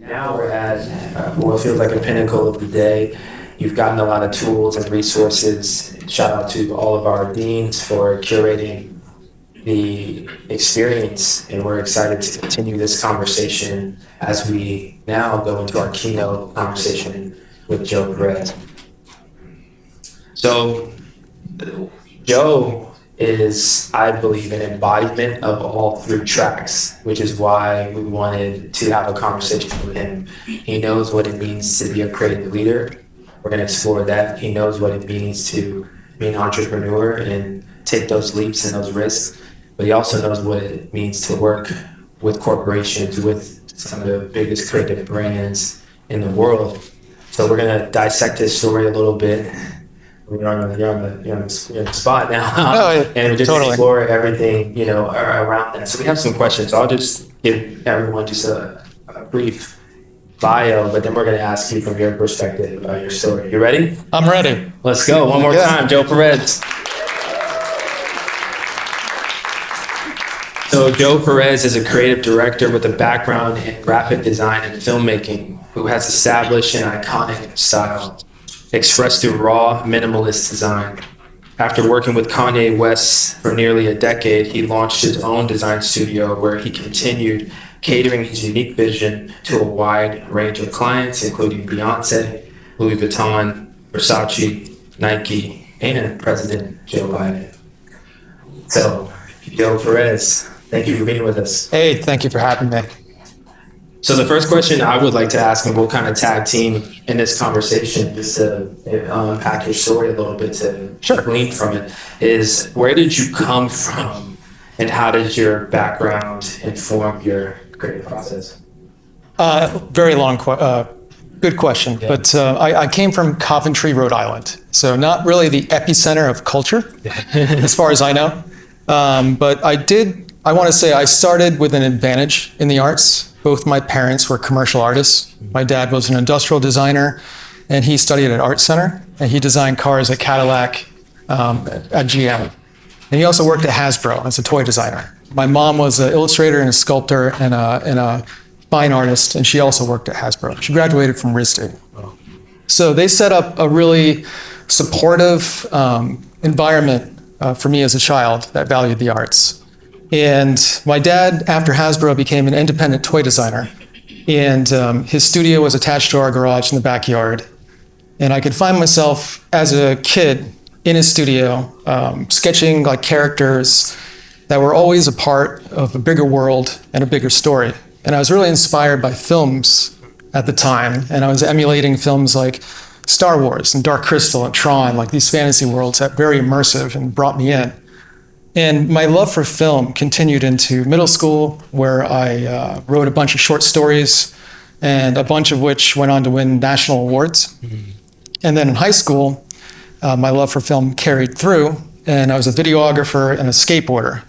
Now we're at what feels like a pinnacle of the day. You've gotten a lot of tools and resources. Shout out to all of our deans for curating the experience, and we're excited to continue this conversation as we now go into our keynote conversation with Joe Perez. So, Joe is, I believe, an embodiment of all three tracks, which is why we wanted to have a conversation with him. He knows what it means to be a creative leader. We're going to explore that. He knows what it means to be an entrepreneur and take those leaps and those risks. But he also knows what it means to work with corporations, with some of the biggest creative brands in the world. So we're going to dissect his story a little bit. You're on the spot now, and just explore everything around that. So we have some questions. I'll just give everyone just a brief bio, but then we're going to ask you from your perspective about your story. You ready? I'm ready. Let's go. One more time, Joe Perez. So Joe Perez is a creative director with a background in graphic design and filmmaking who has established an iconic style expressed through raw, minimalist design. After working with Kanye West for nearly a decade, he launched his own design studio where he continued catering his unique vision to a wide range of clients, including Beyonce, Louis Vuitton, Versace, Nike, and President Joe Biden. So, Joe Perez, thank you for being with us. Hey, thank you for having me. So the first question I would like to ask, and we'll kind of tag team in this conversation just to unpack your story a little bit to glean from it, is where did you come from and how did your background inform your creative process? Very long, good question. Yeah. But I came from Coventry, Rhode Island. So not really the epicenter of culture, as far as I know. But I want to say I started with an advantage in the arts. Both my parents were commercial artists. My dad was an industrial designer, and he studied at Art Center, and he designed cars at Cadillac, at GM. And he also worked at Hasbro as a toy designer. My mom was an illustrator and a sculptor and a fine artist, and she also worked at Hasbro. She graduated from RISD. So they set up a really supportive environment for me as a child that valued the arts. And my dad, after Hasbro, became an independent toy designer. And his studio was attached to our garage in the backyard. And I could find myself as a kid in his studio, sketching like characters that were always a part of a bigger world and a bigger story. And I was really inspired by films at the time. And I was emulating films like Star Wars and Dark Crystal and Tron, like these fantasy worlds that were very immersive and brought me in. And my love for film continued into middle school, where I wrote a bunch of short stories, and a bunch of which went on to win national awards. Mm-hmm. And then in high school, my love for film carried through, and I was a videographer and a skateboarder.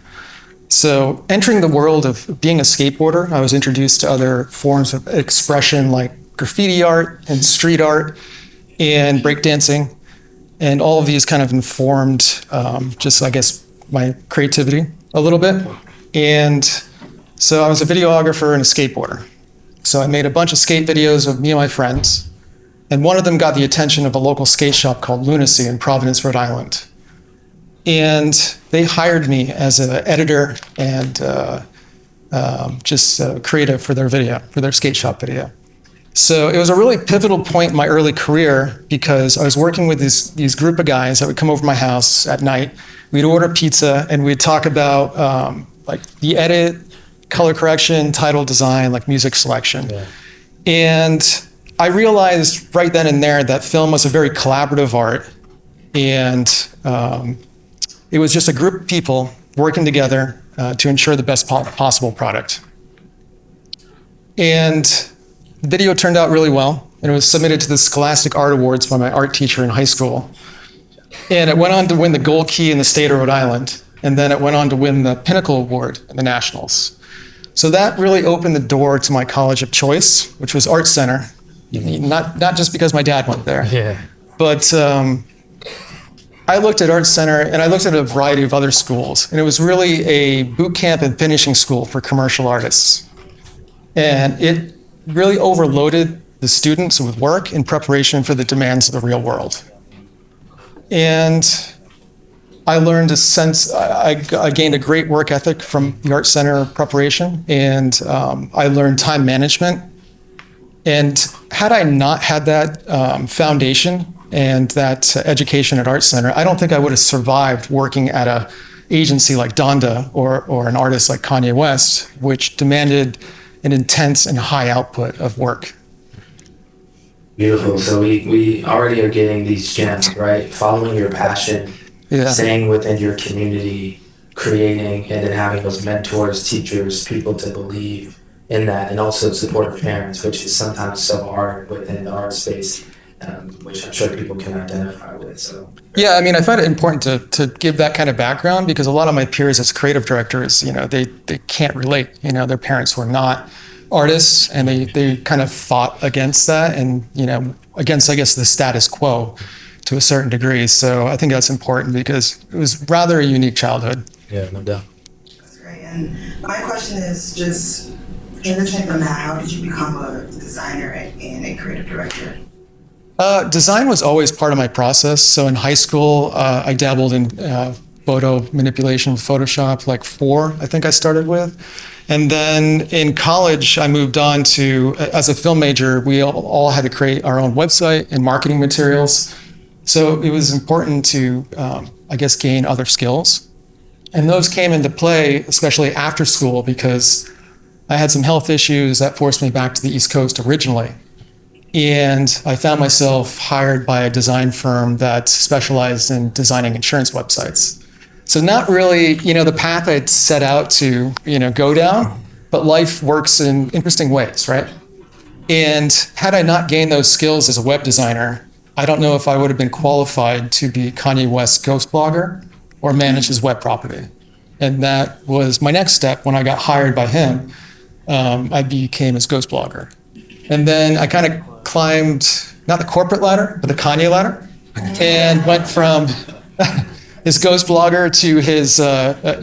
So entering the world of being a skateboarder, I was introduced to other forms of expression like graffiti art and street art and breakdancing. And all of these kind of informed my creativity a little bit. And so I was a videographer and a skateboarder. So I made a bunch of skate videos of me and my friends. And one of them got the attention of a local skate shop called Lunacy in Providence, Rhode Island. And they hired me as an editor and creative for their skate shop video. So it was a really pivotal point in my early career because I was working with these group of guys that would come over to my house at night. We'd order pizza and we'd talk about like the edit, color correction, title design, like music selection. Yeah. And I realized right then and there that film was a very collaborative art, and it was just a group of people working together to ensure the best possible product. And the video turned out really well, and it was submitted to the Scholastic Art Awards by my art teacher in high school. And it went on to win the Gold Key in the state of Rhode Island, and then it went on to win the Pinnacle Award in the Nationals. So that really opened the door to my college of choice, which was Art Center. Not just because my dad went there, but I looked at Art Center and I looked at a variety of other schools, and it was really a boot camp and finishing school for commercial artists. And it really overloaded the students with work in preparation for the demands of the real world. And I learned a sense, I gained a great work ethic from the Art Center preparation, and I learned time management. And had I not had that foundation and that education at Art Center, I don't think I would have survived working at a agency like Donda or an artist like Kanye West, which demanded an intense and high output of work. Beautiful. So we already are getting these gems, right? Following your passion, Yeah. staying within your community, creating, and then having those mentors, teachers, people to believe in that, and also supportive parents, which is sometimes so hard within the art space, which I'm sure people can identify with. So Yeah, I mean, I find it important to give that kind of background because a lot of my peers as creative directors, they can't relate. Their parents were not artists, and they kind of fought against that and, against, I guess, the status quo to a certain degree. So I think that's important because it was rather a unique childhood. yeah, no doubt. That's great. And my question is just transitioning from that, how did you become a designer and a creative director? Design was always part of my process. So in high school, I dabbled in photo manipulation with Photoshop, like 4, I think I started with. And then in college, I moved on to, as a film major, we all had to create our own website and marketing materials. So it was important to, I guess, gain other skills. And those came into play, especially after school, because I had some health issues that forced me back to the East Coast originally. And I found myself hired by a design firm that specialized in designing insurance websites. So not really, the path I'd set out to, go down, but life works in interesting ways, right? And had I not gained those skills as a web designer, I don't know if I would have been qualified to be Kanye West's ghost blogger or manage his web property. And that was my next step. When I got hired by him, I became his ghost blogger. And then I kind of climbed, not the corporate ladder, but the Kanye ladder, and went from his ghost blogger to his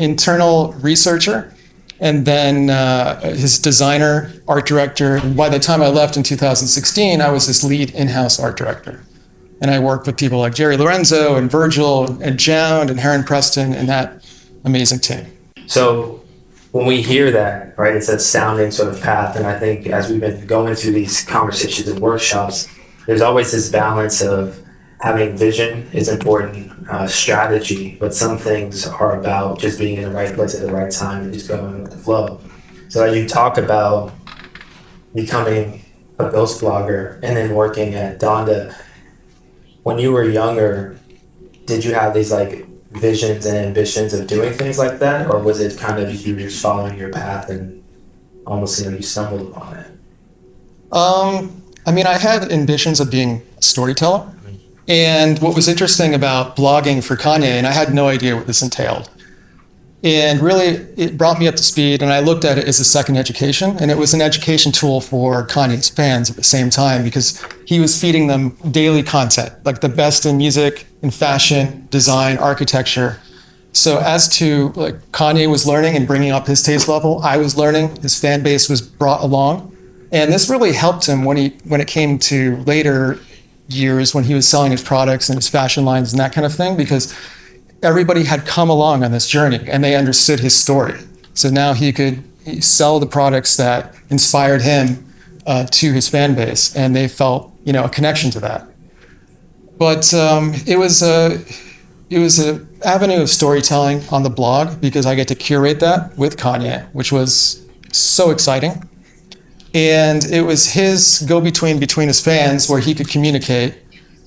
internal researcher, and then his designer, art director. And by the time I left in 2016, I was his lead in-house art director. And I worked with people like Jerry Lorenzo and Virgil and Jound and Heron Preston and that amazing team. So when we hear that, right, it's that sounding sort of path. And I think as we've been going through these conversations and workshops, there's always this balance of having vision is important, strategy, but some things are about just being in the right place at the right time and just going with the flow. So as you talk about becoming a ghost blogger and then working at Donda, when you were younger, did you have these like visions and ambitions of doing things like that, or was it kind of you just following your path and almost you stumbled upon it? I mean, I had ambitions of being a storyteller. And what was interesting about blogging for Kanye, and I had no idea what this entailed, and really it brought me up to speed, and I looked at it as a second education, and it was an education tool for Kanye's fans at the same time because he was feeding them daily content, like the best in music, in fashion, design, architecture. So as to like Kanye was learning and bringing up his taste level, I was learning, his fan base was brought along. And this really helped him when it came to later years when he was selling his products and his fashion lines and that kind of thing, because everybody had come along on this journey and they understood his story. So now he could sell the products that inspired him to his fan base, and they felt, a connection to that. But it was an avenue of storytelling on the blog because I get to curate that with Kanye, which was so exciting. And it was his go-between between his fans where he could communicate.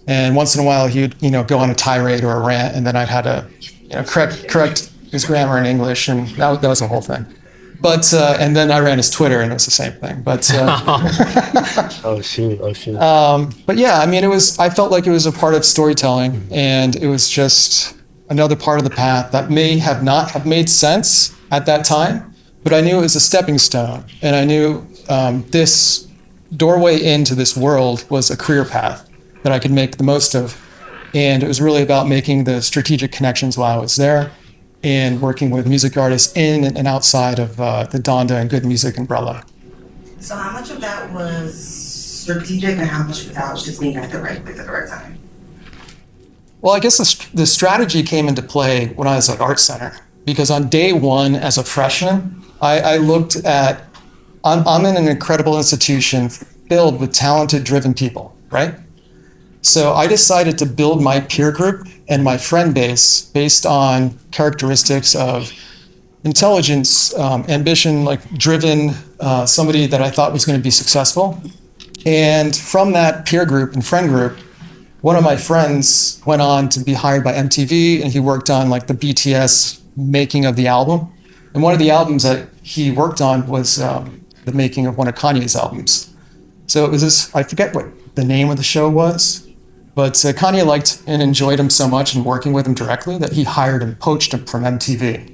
And once in a while, he would, go on a tirade or a rant, and then I'd had to, correct his grammar in English, and that was the whole thing. But and then I ran his Twitter, and it was the same thing. But Oh shoot! but yeah, I mean, I felt like it was a part of storytelling, and it was just another part of the path that may have not have made sense at that time, but I knew it was a stepping stone, and I knew this doorway into this world was a career path that I could make the most of. And it was really about making the strategic connections while I was there and working with music artists in and outside of the Donda and Good Music umbrella. So how much of that was strategic and how much of that was just being at the right place at the right time? Well, I guess the strategy came into play when I was at Art Center, because on day one as a freshman, I looked at, I'm in an incredible institution filled with talented, driven people, right? So I decided to build my peer group and my friend base based on characteristics of intelligence, ambition, like driven, somebody that I thought was going to be successful. And from that peer group and friend group, one of my friends went on to be hired by MTV, and he worked on like the BTS making of the album. And one of the albums that he worked on was the making of one of Kanye's albums. So it was this, I forget what the name of the show was, but Kanye liked and enjoyed him so much and working with him directly that he hired and poached him from MTV.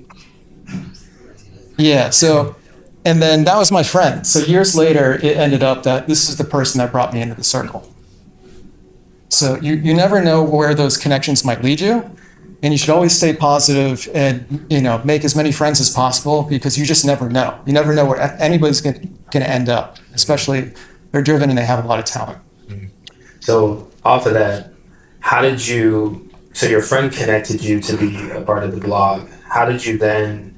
Yeah, so, and then that was my friend. So years later, it ended up that this is the person that brought me into the circle. So you never know where those connections might lead you, and you should always stay positive and, you know, make as many friends as possible, because you just never know. You never know where anybody's going to end up, especially if they're driven and they have a lot of talent. So off of that, how did you, so your friend connected you to be a part of the blog. How did you then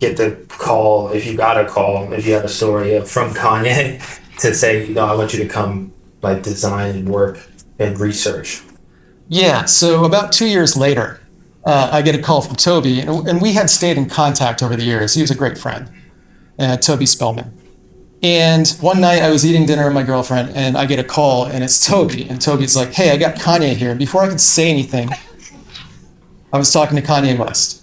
get the call, if you got a call, if you had a story from Kanye to say, no, I want you to come like design and work and research? Yeah, so about 2 years later, I get a call from Toby, and we had stayed in contact over the years. He was a great friend, Toby Spellman. And one night I was eating dinner with my girlfriend, and I get a call, and it's Toby. And Toby's like, hey, I got Kanye here. And before I could say anything, I was talking to Kanye West.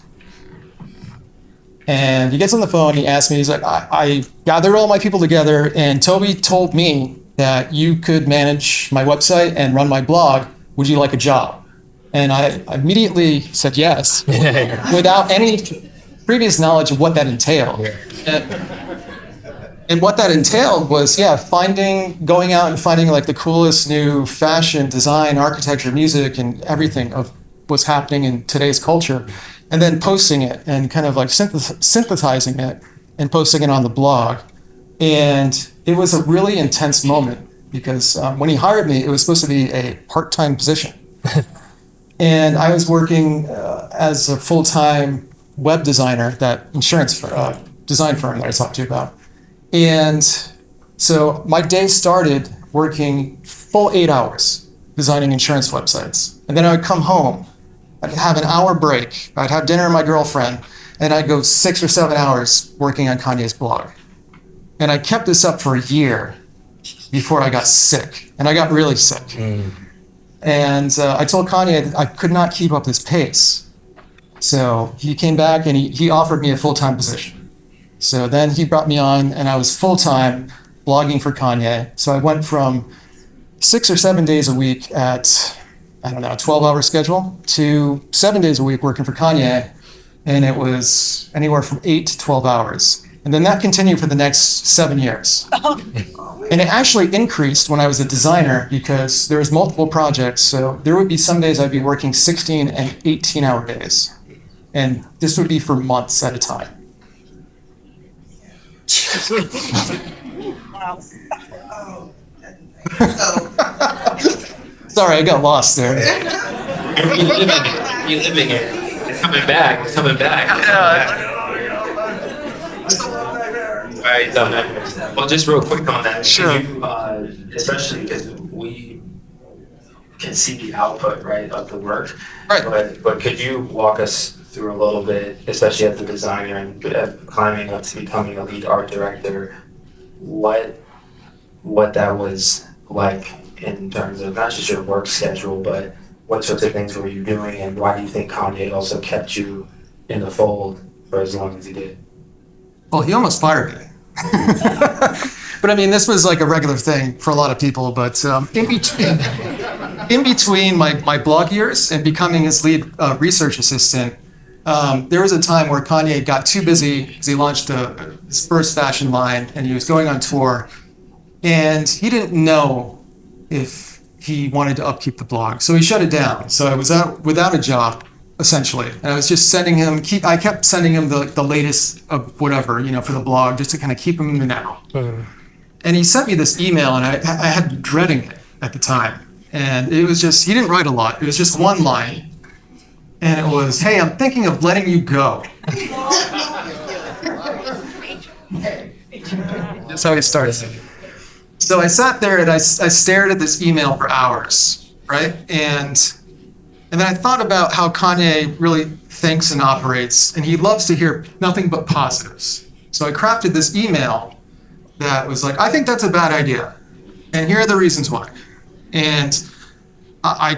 And he gets on the phone, he asks me, he's like, I gathered all my people together, and Toby told me that you could manage my website and run my blog. Would you like a job? And I immediately said yes, without any previous knowledge of what that entailed. And what that entailed was, going out and finding like the coolest new fashion, design, architecture, music, and everything of what's happening in today's culture, and then posting it and kind of like synthesizing it and posting it on the blog. And it was a really intense moment, because when he hired me, it was supposed to be a part-time position. And I was working as a full-time web designer at that insurance design firm that I talked to you about. And so my day started working full 8 hours designing insurance websites. And then I would come home, I'd have an hour break, I'd have dinner with my girlfriend, and I'd go 6 or 7 hours working on Kanye's blog. And I kept this up for a year before I got sick, and I got really sick. And I told Kanye I could not keep up this pace. So he came back and he offered me a full-time position. So then he brought me on, and I was full-time blogging for Kanye. So I went from 6 or 7 days a week at, a 12-hour schedule to 7 days a week working for Kanye. And it was anywhere from 8 to 12 hours. And then that continued for the next 7 years. And it actually increased when I was a designer, because there was multiple projects. So there would be some days I'd be working 16 and 18-hour days. And this would be for months at a time. Wow. Sorry, I got lost there. You're living it. It's coming back. It's coming back. All right, well, just real quick on that. Sure. You, especially because we can see the output, right, of the work. Right. But could you walk us through a little bit, especially as a designer and climbing up to becoming a lead art director, what that was like in terms of not just your work schedule, but what sorts of things were you doing, and why do you think Kanye also kept you in the fold for as long as he did? Well, he almost fired me. But I mean, this was like a regular thing for a lot of people. But in between my blog years and becoming his lead research assistant, there was a time where Kanye got too busy because he launched his first fashion line, and he was going on tour, and he didn't know if he wanted to upkeep the blog, so he shut it down. So I was out without a job essentially. And I was just sending him, I kept sending him the latest of whatever, for the blog, just to kind of keep him in the now. And he sent me this email, and I had been dreading it at the time. And it was just, he didn't write a lot. It was just one line. And it was, "Hey, I'm thinking of letting you go." That's how it starts. So I sat there and I stared at this email for hours, right? And then I thought about how Kanye really thinks and operates, and he loves to hear nothing but positives. So I crafted this email that was like, "I think that's a bad idea, and here are the reasons why." And I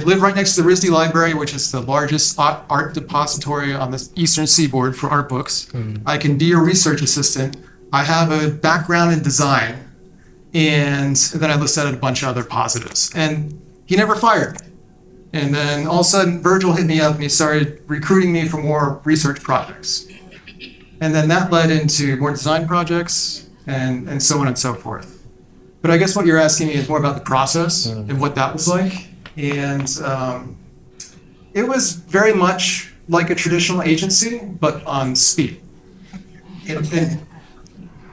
live right next to the RISD Library, which is the largest art depository on the Eastern Seaboard for art books. I can be your research assistant. I have a background in design. And then I listed a bunch of other positives. And he never fired me. And then all of a sudden, Virgil hit me up and he started recruiting me for more research projects. And then that led into more design projects and so on and so forth. But I guess what you're asking me is more about the process and what that was like. And it was very much like a traditional agency, but on speed. And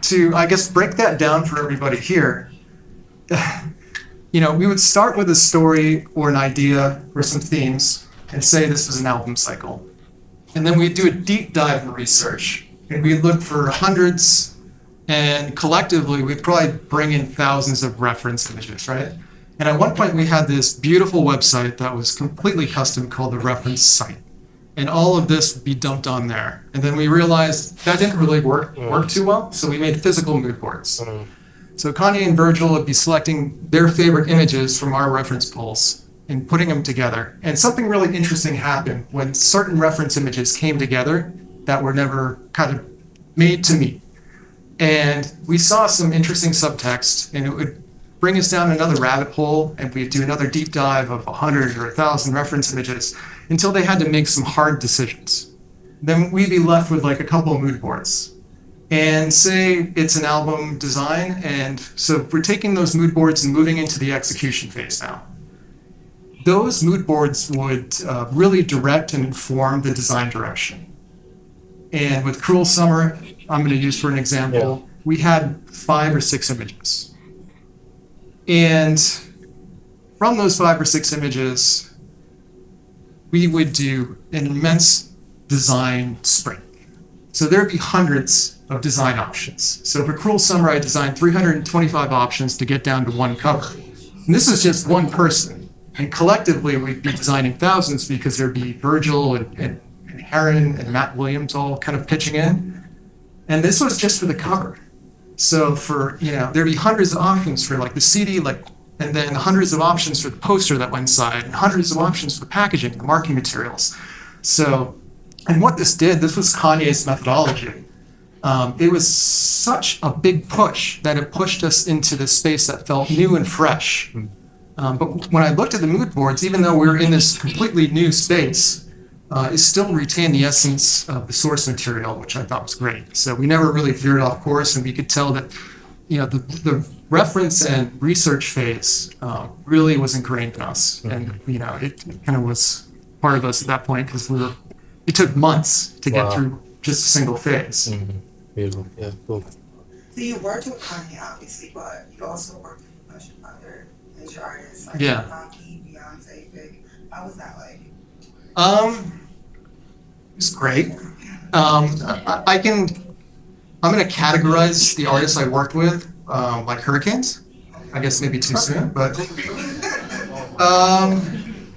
to, I guess, break that down for everybody here, we would start with a story or an idea or some themes and say this was an album cycle. And then we'd do a deep dive in research. And we'd look for hundreds, and collectively, we'd probably bring in thousands of reference images, right? And at one point, we had this beautiful website that was completely custom called the reference site. And all of this would be dumped on there. And then we realized that didn't really work too well, so we made physical mood boards. So Kanye and Virgil would be selecting their favorite images from our reference pools and putting them together. And something really interesting happened when certain reference images came together that were never kind of made to meet. And we saw some interesting subtext, and it would bring us down another rabbit hole, and we'd do another deep dive of 100 or 1,000 reference images until they had to make some hard decisions. Then we'd be left with like a couple of mood boards. And say it's an album design, and so we're taking those mood boards and moving into the execution phase now. Those mood boards would really direct and inform the design direction. And with Cruel Summer, I'm going to use for an example, we had 5 or 6 images. And from those 5 or 6 images, we would do an immense design sprint. So there'd be hundreds of design options. So for Cruel Summer, I designed 325 options to get down to one cover. And this is just one person. And collectively, we'd be designing thousands because there'd be Virgil and Heron and Matt Williams all kind of pitching in. And this was just for the cover. So for, there'd be hundreds of options for like the CD, and then hundreds of options for the poster that went inside, and hundreds of options for the packaging, the marketing materials. So, and what this did, this was Kanye's methodology. It was such a big push that it pushed us into this space that felt new and fresh. But when I looked at the mood boards, even though we were in this completely new space, it still retained the essence of the source material, which I thought was great. So we never really veered off course, and we could tell that, the reference and research phase really was ingrained in us. And, it kind of was part of us at that point because it took months to get through just a single phase. Beautiful. Yeah, cool. So you worked with Kanye, obviously, but you also worked with a bunch of other major artists like Yeah. Kanye, Beyonce, Big. How was that like? It's great. I'm going to categorize the artists I worked with like hurricanes. I guess maybe too soon, but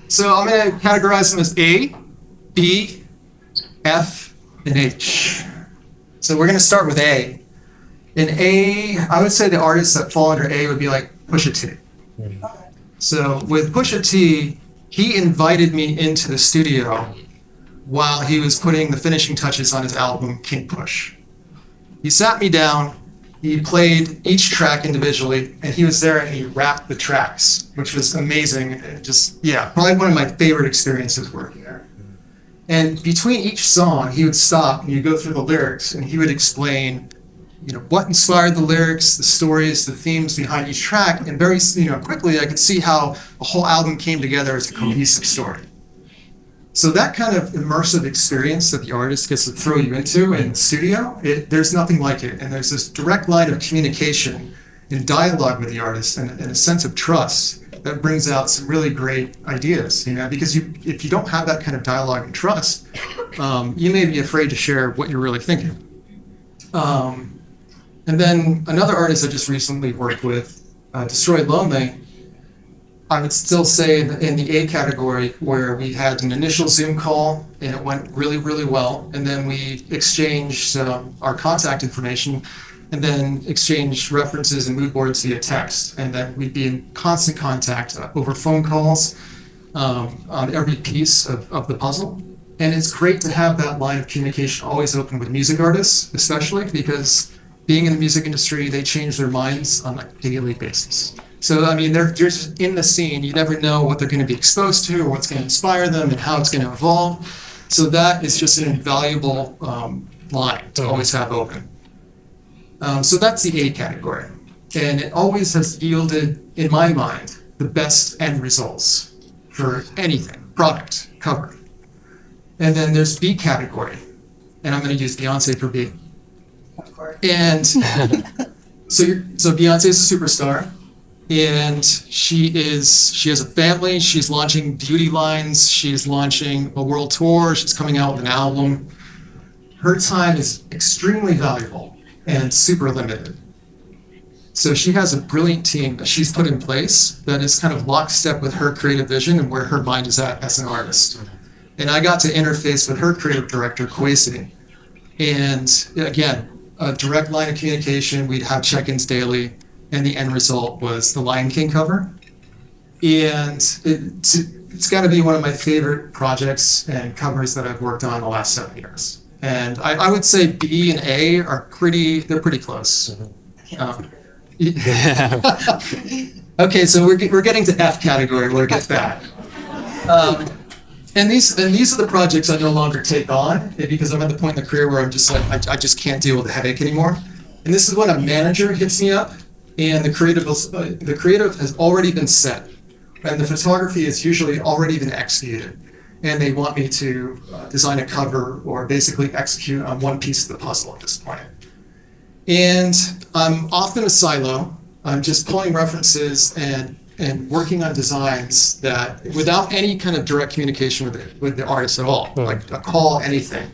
so I'm going to categorize them as A, B, F, and H. So we're going to start with A. In A, I would say the artists that fall under A would be like Pusha T. So with Pusha T, he invited me into the studio while he was putting the finishing touches on his album, King Push. He sat me down, he played each track individually, and he was there and he rapped the tracks, which was amazing. It just, probably one of my favorite experiences working there. And between each song, he would stop and he'd go through the lyrics and he would explain, what inspired the lyrics, the stories, the themes behind each track. And very, quickly I could see how the whole album came together as a cohesive story. So that kind of immersive experience that the artist gets to throw you into in the studio, there's nothing like it. And there's this direct line of communication and dialogue with the artist and a sense of trust that brings out some really great ideas, because if you don't have that kind of dialogue and trust, you may be afraid to share what you're really thinking. And then another artist I just recently worked with, Destroyed Lonely, I would still say in the A category, where we had an initial Zoom call and it went really, really well. And then we exchanged our contact information and then exchanged references and mood boards via text. And then we'd be in constant contact over phone calls on every piece of the puzzle. And it's great to have that line of communication always open with music artists, especially because being in the music industry, they change their minds on a daily basis. So, I mean, they're just in the scene. You never know what they're going to be exposed to or what's going to inspire them and how it's going to evolve. So that is just an invaluable line to always have open. So that's the A category. And it always has yielded, in my mind, the best end results for anything, product, cover. And then there's B category. And I'm going to use Beyonce for B. Of course. And so Beyonce is a superstar. And she has a family. She's launching beauty lines. She's launching a world tour. She's coming out with an album. Her time is extremely valuable and super limited. So she has a brilliant team that she's put in place that is kind of lockstep with her creative vision and where her mind is at as an artist. And I got to interface with her creative director, Kwesi. And again, a direct line of communication. We'd have check-ins daily. And the end result was the Lion King cover. And it's got to be one of my favorite projects and covers that I've worked on the last 7 years. And I would say B and A are pretty close. Okay, so we're getting to F category where it gets bad. And these are the projects I no longer take on because I'm at the point in the career where I'm just like, I just can't deal with the headache anymore. And this is when a manager hits me up and the creative has already been set and the photography has usually already been executed. And they want me to design a cover or basically execute on one piece of the puzzle at this point. And I'm often a silo. I'm just pulling references and working on designs that without any kind of direct communication with the artist at all, like a call, anything.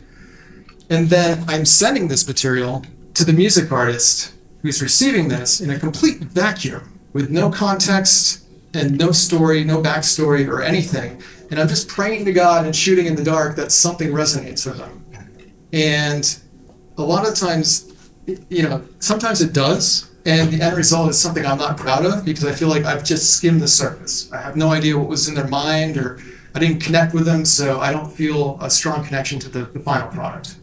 And then I'm sending this material to the music artist who's receiving this in a complete vacuum with no context and no story, no backstory or anything. And I'm just praying to God and shooting in the dark that something resonates with them. And a lot of times, sometimes it does. And the end result is something I'm not proud of because I feel like I've just skimmed the surface. I have no idea what was in their mind or I didn't connect with them, so I don't feel a strong connection to the final product.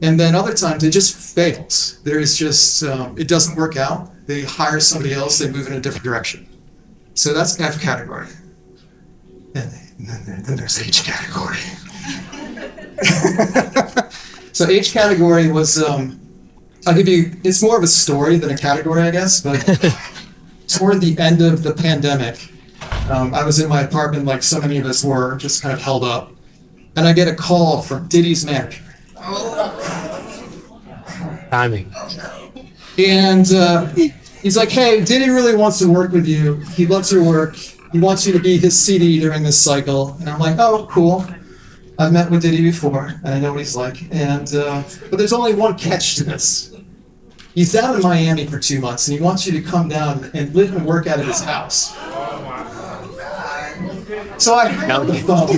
And then other times it just fails. There is just, it doesn't work out. They hire somebody else, they move in a different direction. So that's F category. And then there's H category. So H category was, I'll give you, it's more of a story than a category, I guess, but toward the end of the pandemic, I was in my apartment like so many of us were, just kind of held up, and I get a call from Diddy's manager. Timing. And he's like, hey, Diddy really wants to work with you. He loves your work. He wants you to be his CD during this cycle. And I'm like, oh, cool. I've met with Diddy before, and I know what he's like. And but there's only one catch to this. He's down in Miami for 2 months, and he wants you to come down and live and work out of his house. So I hang up the phone.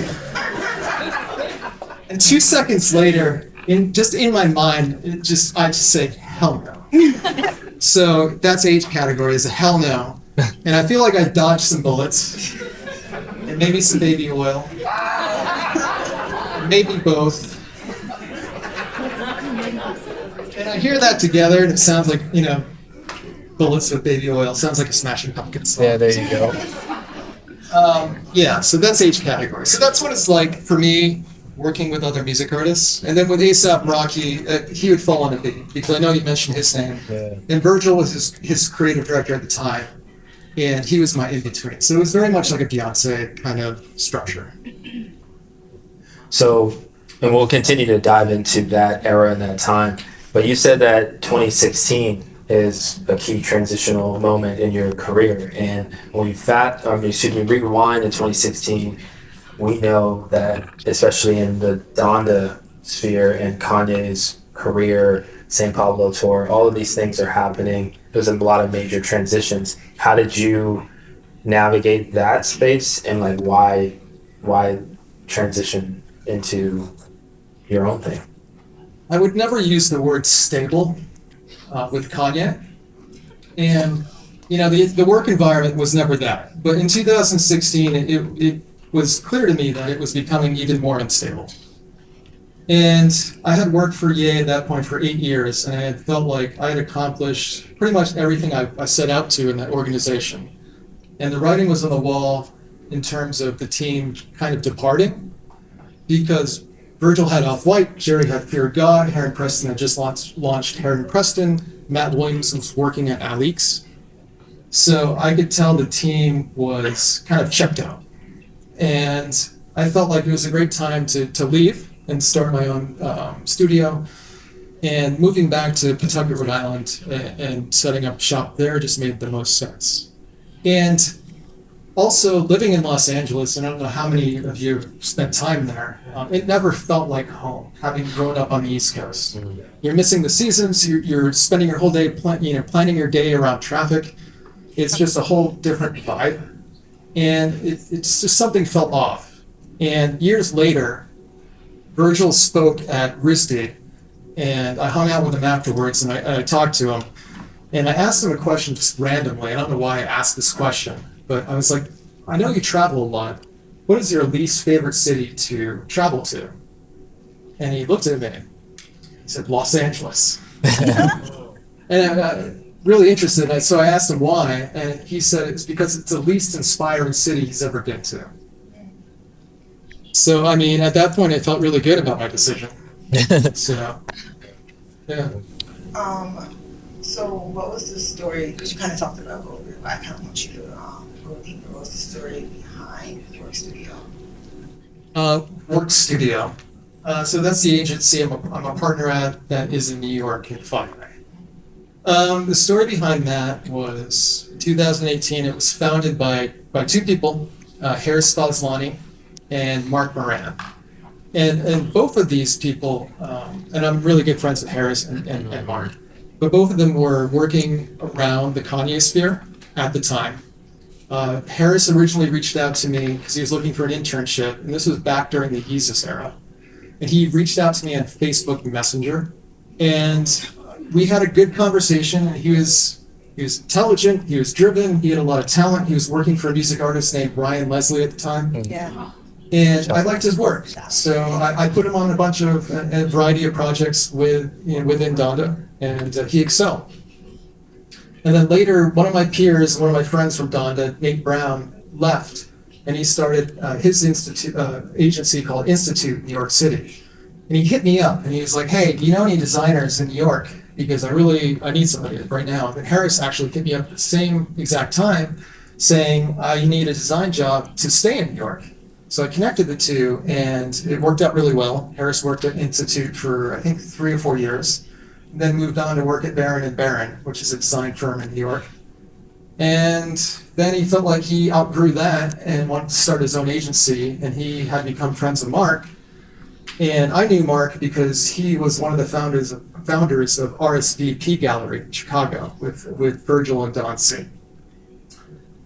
And 2 seconds later, in my mind, I just say, hell no. So that's H category, is a hell no. And I feel like I dodged some bullets, and maybe some baby oil, maybe both. And I hear that together, and it sounds like, bullets with baby oil. Sounds like a Smashing Pumpkins song. Yeah, there you go. So that's H category. So that's what it's like for me working with other music artists. And then with A$AP Rocky, he would fall into B, because I know you mentioned his name. Yeah. And Virgil was his creative director at the time, and he was my in-between. So it was very much like a Beyonce kind of structure. So, and we'll continue to dive into that era and that time. But you said that 2016 is a key transitional moment in your career. And when we rewind to 2016, we know that, especially in the Donda sphere and Kanye's career, St. Pablo tour, all of these things are happening. There's a lot of major transitions. How did you navigate that space, and like why transition into your own thing? I would never use the word stable with Kanye. And, the work environment was never that. But in 2016, it was clear to me that it was becoming even more unstable. And I had worked for Ye at that point for 8 years, and I had felt like I had accomplished pretty much everything I set out to in that organization. And the writing was on the wall in terms of the team kind of departing, because Virgil had Off-White, Jerry had Fear of God, Heron Preston had just launched Heron Preston, Matt Williams was working at Alix. So I could tell the team was kind of checked out. And I felt like it was a great time to leave and start my own studio. And moving back to Pawtucket, Rhode Island, and setting up shop there just made the most sense. And also living in Los Angeles, and I don't know how many of you spent time there, it never felt like home, having grown up on the East Coast. Mm-hmm. You're missing the seasons, you're spending your whole day planning your day around traffic. It's just a whole different vibe. And it's just something felt off. And years later, Virgil spoke at RISD, and I hung out with him afterwards, and I talked to him. And I asked him a question just randomly. I don't know why I asked this question, but I was like, I know you travel a lot. What is your least favorite city to travel to? And he looked at me. He said, Los Angeles. And I'm really interested. So I asked him why, and he said it's because it's the least inspiring city he's ever been to. So, at that point, I felt really good about my decision. So, yeah. So what was the story, because you kind of talked about it a little bit, but I kind of want you to go deeper. What was the story behind Work Studio? Work Studio. So that's the agency I'm a partner at that is in New York in Fire. The story behind that was 2018. It was founded by two people, Harris Falzlani and Mark Moran. And both of these people, and I'm really good friends with Harris and Mark, but both of them were working around the Kanye sphere at the time. Harris originally reached out to me because he was looking for an internship, and this was back during the Yeezus era. And he reached out to me on Facebook Messenger, and we had a good conversation. He was intelligent, he was driven, he had a lot of talent. He was working for a music artist named Ryan Leslie at the time. Yeah. And I liked his work. So I put him on a variety of projects within Donda, and he excelled. And then later, one of my peers, one of my friends from Donda, Nate Brown, left, and he started his agency called Institute in New York City. And he hit me up, and he was like, hey, do you know any designers in New York? Because I need somebody right now. And Harris actually hit me up at the same exact time, saying, you need a design job to stay in New York. So I connected the two, and it worked out really well. Harris worked at Institute for, I think, 3 or 4 years, and then moved on to work at Barron & Barron, which is a design firm in New York. And then he felt like he outgrew that and wanted to start his own agency, and he had become friends with Mark. And I knew Mark because he was one of the founders of RSVP Gallery in Chicago with Virgil and Don C.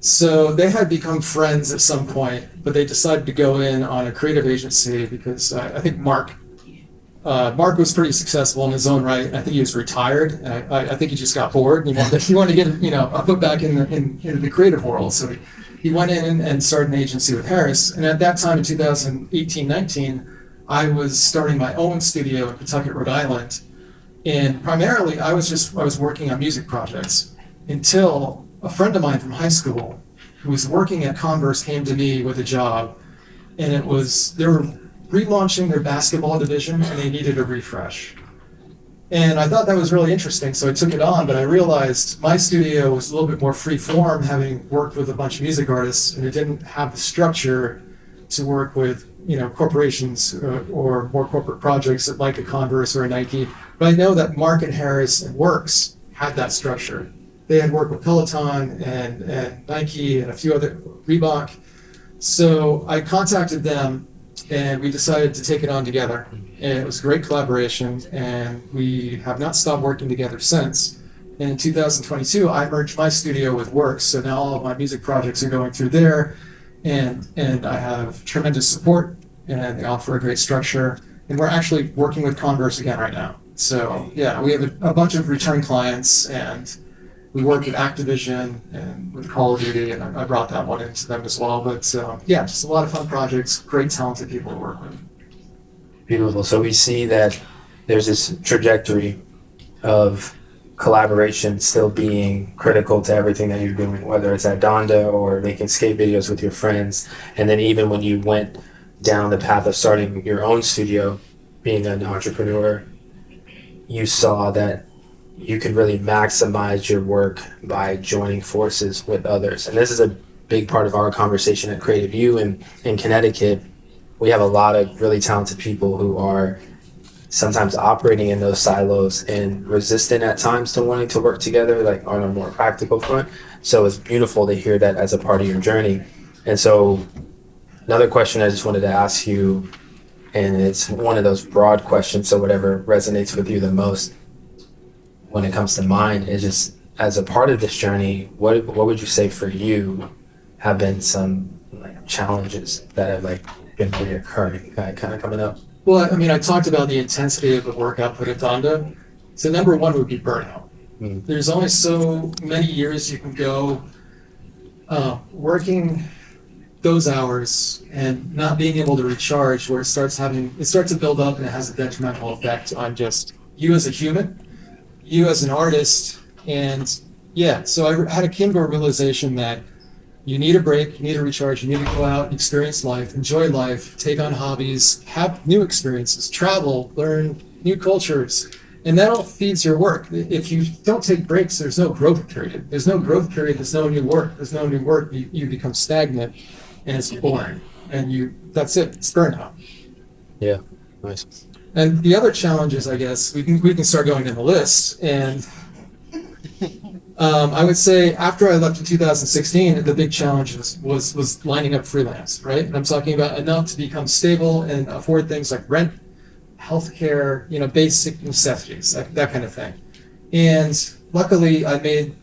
So they had become friends at some point, but they decided to go in on a creative agency because I think Mark was pretty successful in his own right. I think he was retired, and I think he just got bored, and he wanted to get a foot back in the creative world. So he went in and started an agency with Harris. And at that time in 2018-19, I was starting my own studio in Pawtucket, Rhode Island, and primarily I was working on music projects until a friend of mine from high school who was working at Converse came to me with a job, and they were relaunching their basketball division and they needed a refresh. And I thought that was really interesting, so I took it on, but I realized my studio was a little bit more free form, having worked with a bunch of music artists, and it didn't have the structure to work with, corporations or more corporate projects like a Converse or a Nike. But I know that Mark and Harris and WØRKS had that structure. They had worked with Peloton and Nike and a few other, Reebok. So I contacted them and we decided to take it on together. And it was a great collaboration, and we have not stopped working together since. And in 2022, I merged my studio with WØRKS, so now all of my music projects are going through there, and I have tremendous support, and they offer a great structure. And we're actually working with Converse again right now. So yeah, we have a bunch of return clients, and we work with Activision and with Call of Duty, and I brought that one into them as well. But yeah, just a lot of fun projects, great talented people to work with. Beautiful. So we see that there's this trajectory of collaboration still being critical to everything that you're doing, whether it's at Donda or making skate videos with your friends. And then even when you went down the path of starting your own studio, being an entrepreneur, you saw that you could really maximize your work by joining forces with others. And this is a big part of our conversation at Creative U in Connecticut. We have a lot of really talented people who are sometimes operating in those silos and resistant at times to wanting to work together, like on a more practical front. So it's beautiful to hear that as a part of your journey. And so another question I just wanted to ask you, and it's one of those broad questions, so whatever resonates with you the most when it comes to mind, is just as a part of this journey, what would you say for you have been some like challenges that have like been reoccurring, kind of coming up? Well, I mean, I talked about the intensity of the work output at Donda. So number one would be burnout. There's only so many years you can go working those hours and not being able to recharge, where it starts to build up, and it has a detrimental effect on just you as a human, you as an artist. And yeah, so I came to a realization that you need a break, you need a recharge, you need to go out, experience life, enjoy life, take on hobbies, have new experiences, travel, learn new cultures, and that all feeds your work. If you don't take breaks, there's no growth period. There's no growth period, there's no new work. There's no new work, you become stagnant, and it's boring. And that's it, it's burnout. Yeah, nice. And the other challenges, I guess, we can start going down the list. And I would say after I left in 2016, the big challenge was lining up freelance, right? And I'm talking about enough to become stable and afford things like rent, healthcare, basic necessities, that kind of thing. And luckily, I made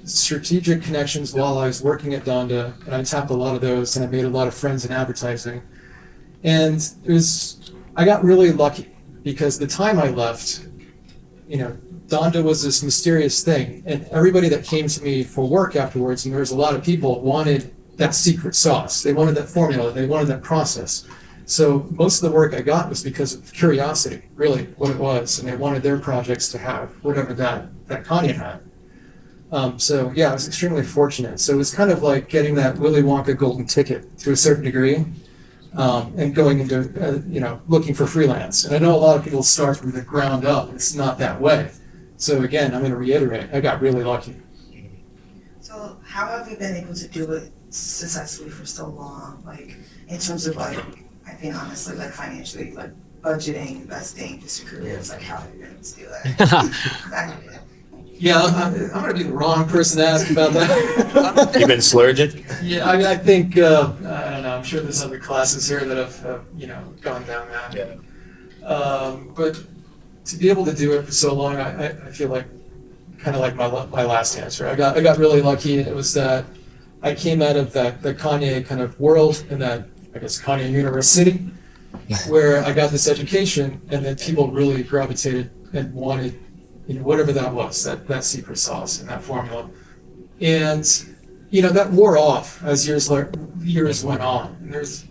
strategic connections while I was working at Donda, and I tapped a lot of those, and I made a lot of friends in advertising. And I got really lucky because the time I left, Donda was this mysterious thing, and everybody that came to me for work afterwards, and there was a lot of people, wanted that secret sauce. They wanted that formula, they wanted that process. So most of the work I got was because of curiosity, really, what it was, and they wanted their projects to have whatever that Kanye had. So yeah, I was extremely fortunate. So it was kind of like getting that Willy Wonka golden ticket to a certain degree, and going into, looking for freelance. And I know a lot of people start from the ground up. It's not that way. So again, I'm going to reiterate, I got really lucky. So how have you been able to do it successfully for so long? Like in terms of like, I think honestly, like financially, like budgeting, investing, just your careers, like how have you been able to do that? Yeah, I'm going to be the wrong person to ask about that. You've been splurging? Yeah, I mean, I think, I don't know, I'm sure there's other classes here that have gone down that. Yeah. But to be able to do it for so long, I feel like kind of like my last answer. I got really lucky. It was that I came out of that Kanye kind of world, and that, I guess, Kanye University, where I got this education, and then people really gravitated and wanted, whatever that was, that secret sauce and that formula. And, that wore off as years went on. And there's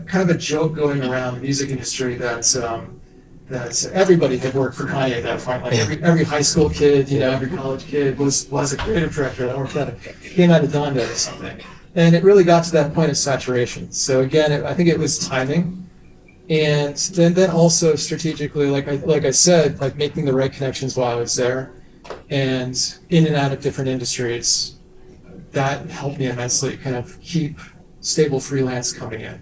kind of a joke going around the music industry that everybody had worked for Kanye at that point. Like every high school kid, every college kid was a creative director that worked at it, came out of Donda or something. And it really got to that point of saturation. So again, I think it was timing. And then also strategically, like I said, like making the right connections while I was there, and in and out of different industries, that helped me immensely kind of keep stable freelance coming in.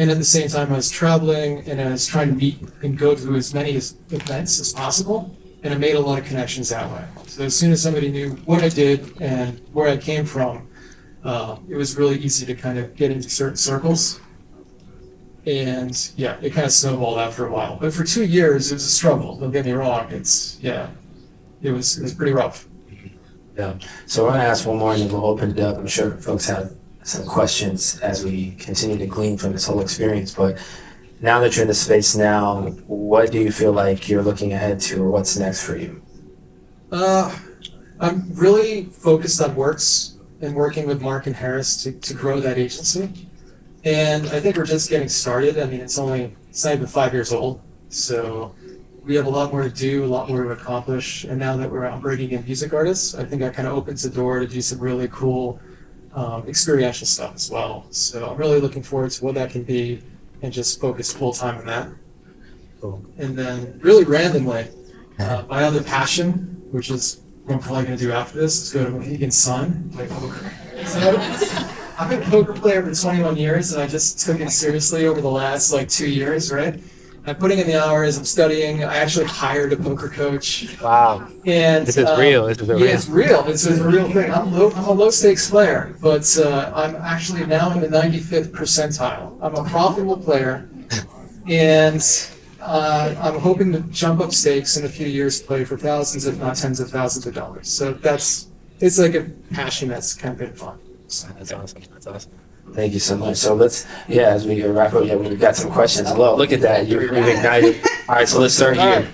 And at the same time, I was traveling and I was trying to meet and go to as many events as possible. And I made a lot of connections that way. So as soon as somebody knew what I did and where I came from, it was really easy to kind of get into certain circles. And yeah, it kind of snowballed after a while. But for 2 years, it was a struggle. Don't get me wrong. It was pretty rough. Yeah. So we're going to ask one more and then we'll open it up. I'm sure folks have some questions as we continue to glean from this whole experience. But now that you're in the space now, what do you feel like you're looking ahead to, or what's next for you? I'm really focused on WØRKS and working with Mark and Harris to grow that agency. And I think we're just getting started. I mean, it's not even 5 years old. So we have a lot more to do, a lot more to accomplish. And now that we're out bringing in music artists, I think that kind of opens the door to do some really cool experiential stuff as well. So I'm really looking forward to what that can be and just focus full time on that. Cool. And then really randomly, my other passion, which is what I'm probably going to do after this, is go to Mohegan Sun, play poker. So I've been a poker player for 21 years, and I just took it seriously over the last 2 years, right? I'm putting in the hours, I'm studying. I actually hired a poker coach. Wow. And This is real. This is a real. Yeah, it's real. It's a real thing. I'm a low stakes player, but I'm actually now in the 95th percentile. I'm a profitable player, and I'm hoping to jump up stakes in a few years, play for thousands, if not tens of thousands of dollars. So it's like a passion that's kind of been fun. So. That's awesome. That's awesome. Thank you so much. So as we wrap up, we've got some questions. Hello, look at that. You've ignited. All right, so let's start here.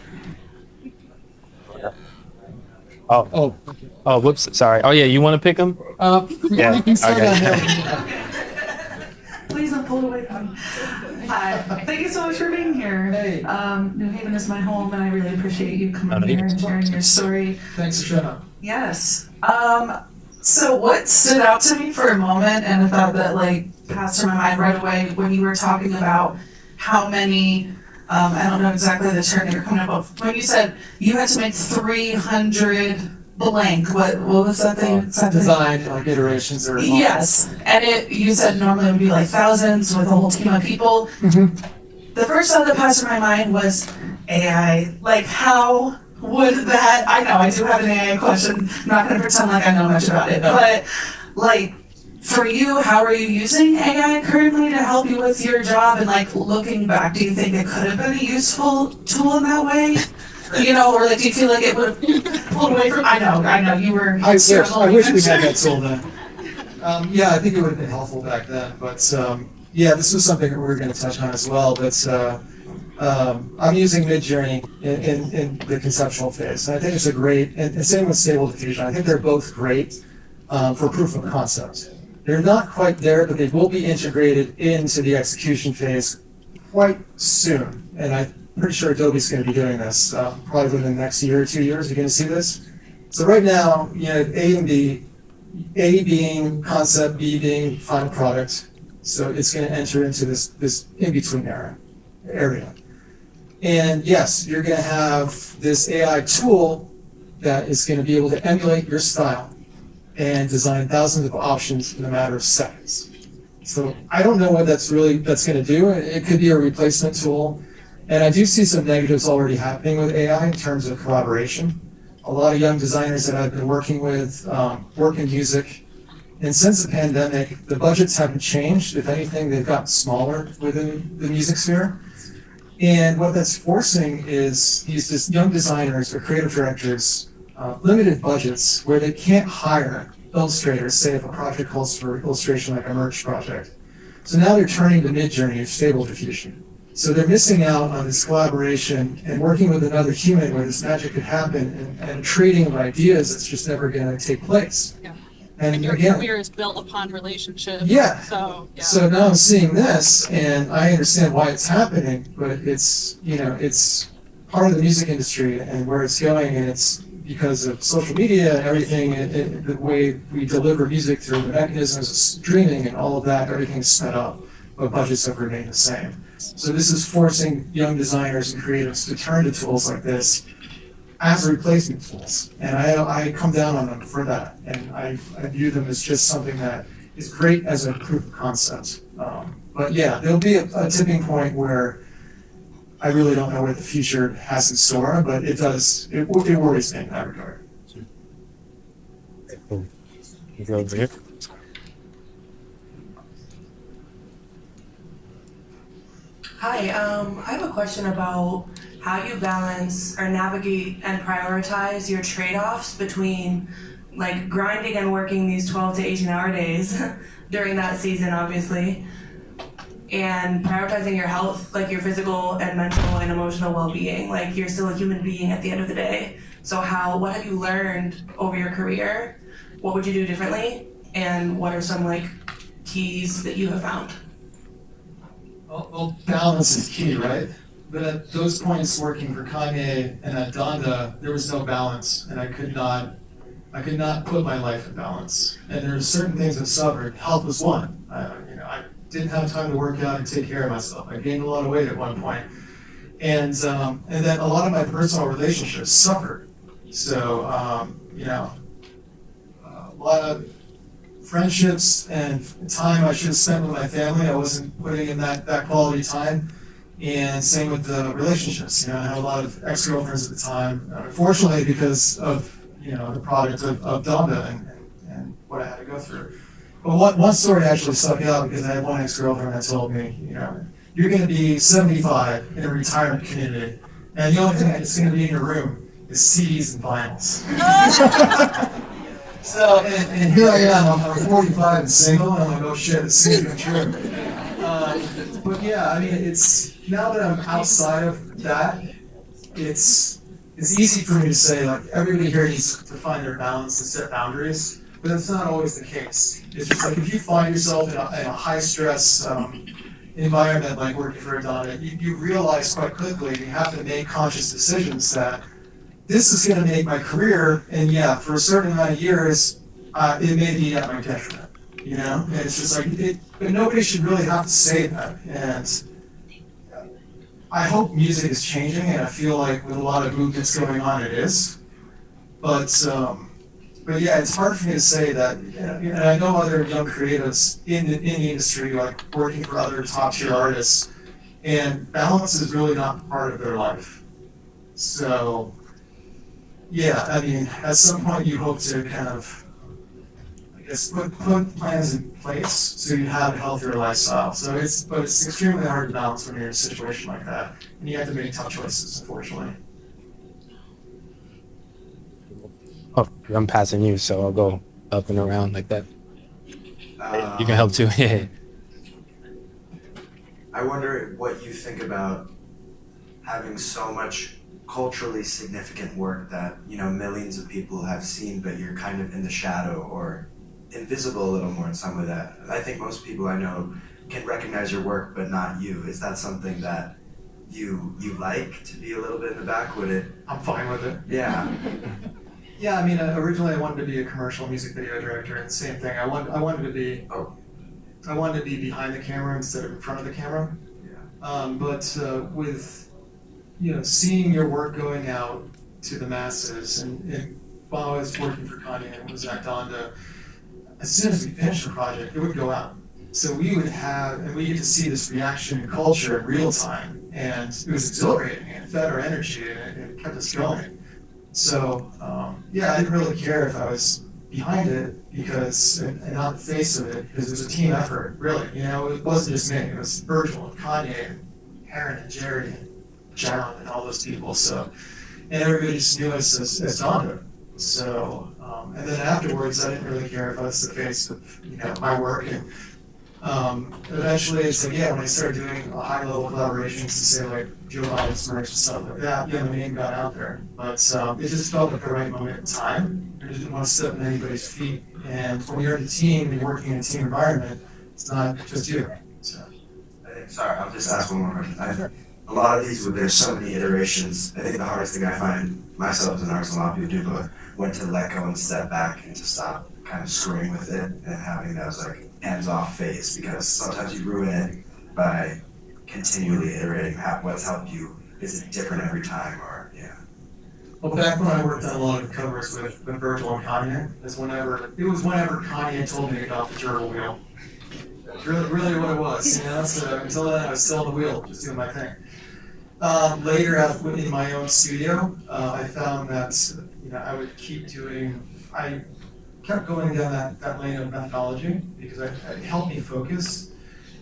Oh, whoops. Sorry. Oh, yeah, you want to pick them? Yeah. Please don't pull away from me. Hi. Thank you so much for being here. Hey. New Haven is my home, and I really appreciate you coming here and sharing your story. Thanks, Jenna. Yes. So what stood out to me for a moment, and I thought that passed through my mind right away when you were talking about how many, I don't know exactly the term you're coming up with, when you said you had to make 300 blank, what was that thing? Design, iterations or Yes, and you said normally it would be thousands with a whole team of people. Mm-hmm. The first thought that passed through my mind was AI. How would that, I know I do have an AI question, I'm not gonna pretend like I know much about it, but for you, how are you using AI currently to help you with your job? And looking back, do you think it could have been a useful tool in that way? Or do you feel like it would have pulled away from, I know, you were. I wish we had that tool then. Yeah, I think it would have been helpful back then, but this was something that we were going to touch on as well, but I'm using Midjourney in the conceptual phase, and I think it's a great, and same with Stable Diffusion, I think they're both great for proof of concept. They're not quite there, but they will be integrated into the execution phase quite soon, and I'm pretty sure Adobe's going to be doing this, probably within the next year or 2 years, you're going to see this. So right now, A and B, A being concept, B being final product, so it's going to enter into this in-between area. And yes, you're going to have this AI tool that is going to be able to emulate your style and design thousands of options in a matter of seconds. So I don't know what that's going to do. It could be a replacement tool. And I do see some negatives already happening with AI in terms of collaboration. A lot of young designers that I've been working with work in music. And since the pandemic, the budgets haven't changed. If anything, they've gotten smaller within the music sphere. And what that's forcing is these young designers or creative directors limited budgets where they can't hire illustrators, say if a project calls for illustration like a merch project. So now they're turning to Midjourney or Stable Diffusion. So they're missing out on this collaboration and working with another human where this magic could happen and trading of ideas that's just never going to take place. Yeah. And your again, career is built upon relationships. Yeah. So now I'm seeing this, and I understand why it's happening, but it's part of the music industry and where it's going, and it's because of social media and everything, and the way we deliver music through the mechanisms of streaming and all of that, everything's sped up, but budgets have remained the same. So this is forcing young designers and creatives to turn to tools like this as replacement tools. And I come down on them for that. And I view them as just something that is great as a proof of concept. But yeah, there'll be a tipping point where I really don't know what the future has in store, but it worries me in that regard. Cool. You go over here. Hi, I have a question about how you balance or navigate and prioritize your trade-offs between like grinding and working these 12 to 18-hour days during that season, obviously, and prioritizing your health, like your physical and mental and emotional well-being. Like you're still a human being at the end of the day. So what have you learned over your career? What would you do differently? And what are some like keys that you have found? Well, balance is key, right? But at those points working for Kanye and at Donda, there was no balance, and I could not put my life in balance. And there are certain things that suffered. Health was one. I didn't have time to work out and take care of myself. I gained a lot of weight at one point, and then a lot of my personal relationships suffered. So a lot of friendships and time I should have spent with my family, I wasn't putting in that quality time. And same with the relationships. I had a lot of ex-girlfriends at the time, unfortunately because of the product of Donda and what I had to go through. But one story actually stuck out because I had one ex-girlfriend that told me, you're going to be 75 in a retirement community, and the only thing that's going to be in your room is CDs and vinyls. So, and here I am, I'm 45 and single, and I'm like, oh shit, it's going to be true. But yeah, I mean, it's, now that I'm outside of that, it's easy for me to say, like, everybody here needs to find their balance and set boundaries, but that's not always the case. It's just like, if you find yourself in a high-stress environment, like working for a Donna, you realize quite quickly, you have to make conscious decisions that this is going to make my career, and yeah, for a certain amount of years, it may be at my detriment, And it's just like, but nobody should really have to say that, and I hope music is changing, and I feel like with a lot of movements going on, it is. But yeah, it's hard for me to say that. And I know other young creatives in the industry, like working for other top-tier artists, and balance is really not part of their life. So yeah, I mean, at some point you hope to kind of, I guess, put plans in place so you have a healthier lifestyle. But it's extremely hard to balance when you're in a situation like that, and you have to make tough choices, unfortunately. Oh, I'm passing you, so I'll go up and around like that. You can help too. Yeah. I wonder what you think about having so much culturally significant work that millions of people have seen, but you're kind of in the shadow or invisible a little more in some way. That I think most people I know can recognize your work, but not you. Is that something that you like to be a little bit in the back? Would it? I'm fine with it. Yeah. Yeah, I mean, originally I wanted to be a commercial music video director, and the same thing. I wanted to be behind the camera instead of in front of the camera. Yeah. But with seeing your work going out to the masses, and while I was working for Kanye and was at Donda, as soon as we finished the project, it would go out. So we get to see this reaction in culture in real time, and it was exhilarating, and it fed our energy, and it kept us going. So yeah, I didn't really care if I was behind it and not the face of it, because it was a team effort, really. It wasn't just me, it was Virgil and Kanye and Aaron and Jerry and John and all those people. So, and everybody just knew us as Donda. So, and then afterwards, I didn't really care if I was the face of my work. And eventually, it's like, yeah, when I started doing high-level collaborations to say like Joe Biden's merch and stuff like that, my name got out there. But it just felt like the right moment in time. I just didn't want to step on anybody's feet. And when you're in a team and you're working in a team environment, it's not just you. So. Sorry, I'll just ask one more question. A lot of these, there's so many iterations. I think the hardest thing I find myself as an artist, a lot of people do, but when to let go and step back and to stop kind of screwing with it and having those like hands-off phase, because sometimes you ruin it by continually iterating. What's helped you? Is it different every time, or yeah? Well, back when I worked on a lot of covers with Virgil and Kanye, it was whenever Kanye told me about the gerbil wheel. That's really what it was, you know. So until then, I was still on the wheel, just doing my thing. Later, in my own studio, I found that I would keep doing. I kept going down that lane of methodology because it helped me focus.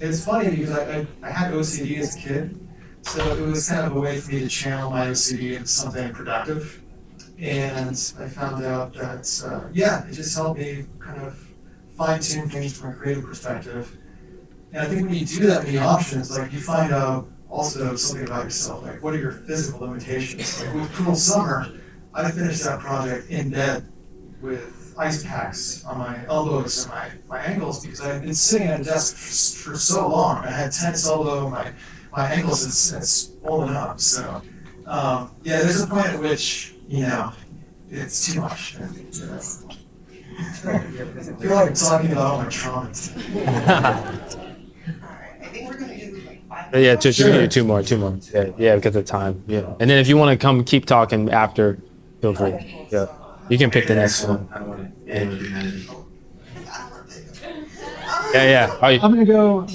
It's funny because I had OCD as a kid, so it was kind of a way for me to channel my OCD into something productive. And I found out that, it just helped me kind of fine-tune things from a creative perspective. And I think when you do that many options, like you find out also something about yourself, like what are your physical limitations? Like with Cruel Summer, I finished that project in bed with ice packs on my elbows and my ankles because I had been sitting at a desk for so long. I had tense elbow, my ankles had swollen up. So there's a point at which it's too much. And, I feel like I'm talking about all my trauma. Alright, I think we're gonna do like 5 But yeah, more. just two more. Yeah, because of time. Yeah, and then if you want to come keep talking after, feel free. Yeah, you can pick the next one. I don't want to end humanity. Yeah. Oh, I'm gonna go.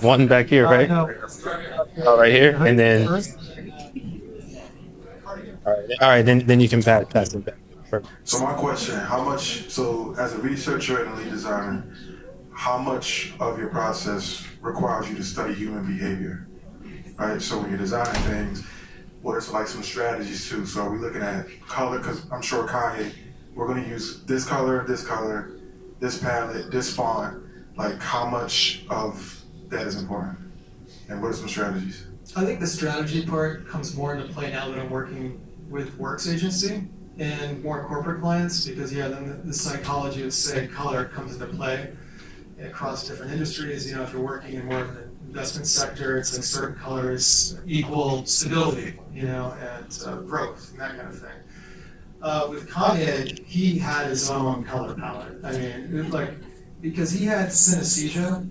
one back here, right? No. Oh, right here, and then. All right. Then you can pass it back. Perfect. So my question, as a researcher and a lead designer, how much of your process requires you to study human behavior, right? So when you're designing things, what are some strategies too? So are we looking at color? Because I'm sure Kanye, we're gonna use this color, this palette, this font. Like how much of that is important? And what are some strategies? I think the strategy part comes more into play now that I'm working with WØRKS agency and more corporate clients because then the psychology of say color comes into play across different industries. If you're working in more of an investment sector, it's like certain colors equal stability, and growth and that kind of thing. With Kanye, he had his own color palette. I mean, because he had synesthesia,